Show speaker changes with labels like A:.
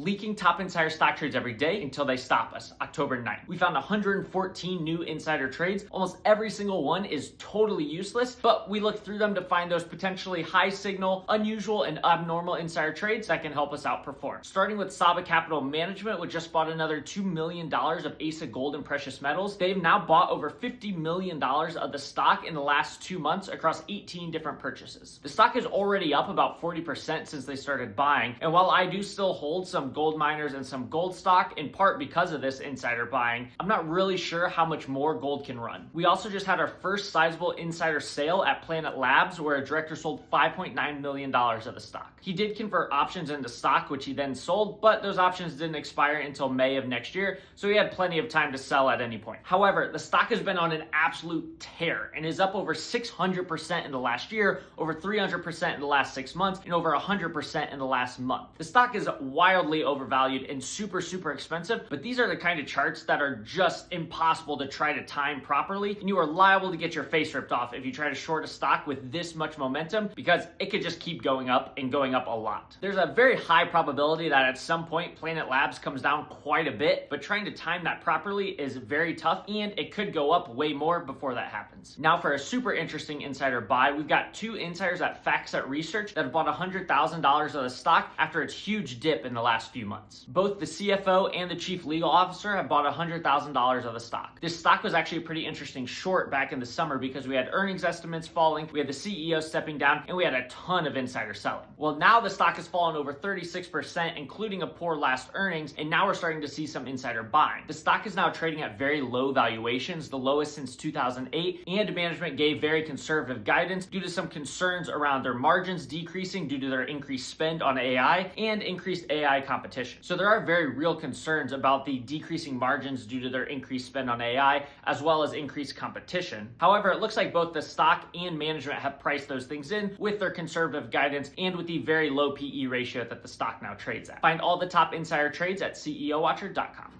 A: leaking top insider stock trades every day until they stop us, October 9th. We found 114 new insider trades. Almost every single one is totally useless, but we looked through them to find those potentially high signal, unusual, and abnormal insider trades that can help us outperform. Starting with Saba Capital Management, which just bought another $2 million of ASA Gold and Precious Metals. They've now bought over $50 million of the stock in the last 2 months across 18 different purchases. The stock is already up about 40% since they started buying, and while I do still hold some gold miners and some gold stock, in part because of this insider buying, I'm not really sure how much more gold can run. We also just had our first sizable insider sale at Planet Labs, where a director sold $5.9 million of the stock. He did convert options into stock, which he then sold, but those options didn't expire until May of next year, so he had plenty of time to sell at any point. However, the stock has been on an absolute tear and is up over 600% in the last year, over 300% in the last 6 months, and over 100% in the last month. The stock is wildly overvalued and super expensive, but these are the kind of charts that are just impossible to try to time properly, and you are liable to get your face ripped off if you try to short a stock with this much momentum, because it could just keep going up and going up a lot. There's a very high probability that at some point Planet Labs comes down quite a bit, but trying to time that properly is very tough, and it could go up way more before that happens. Now for a super interesting insider buy, we've got two insiders at FactSet Research that have bought $100,000 of the stock after its huge dip in the last few months. Both the CFO and the chief legal officer have bought $100,000 of the stock. This stock was actually a pretty interesting short back in the summer because we had earnings estimates falling, we had the CEO stepping down, and we had a ton of insider selling. Well, now the stock has fallen over 36%, including a poor last earnings, and now we're starting to see some insider buying. The stock is now trading at very low valuations, the lowest since 2008, and management gave very conservative guidance due to some concerns around their margins decreasing due to their increased spend on AI and increased AI competition. So there are very real concerns about the decreasing margins due to their increased spend on AI, as well as increased competition. However, it looks like both the stock and management have priced those things in with their conservative guidance and with the very low PE ratio that the stock now trades at. Find all the top insider trades at CEOWatcher.com.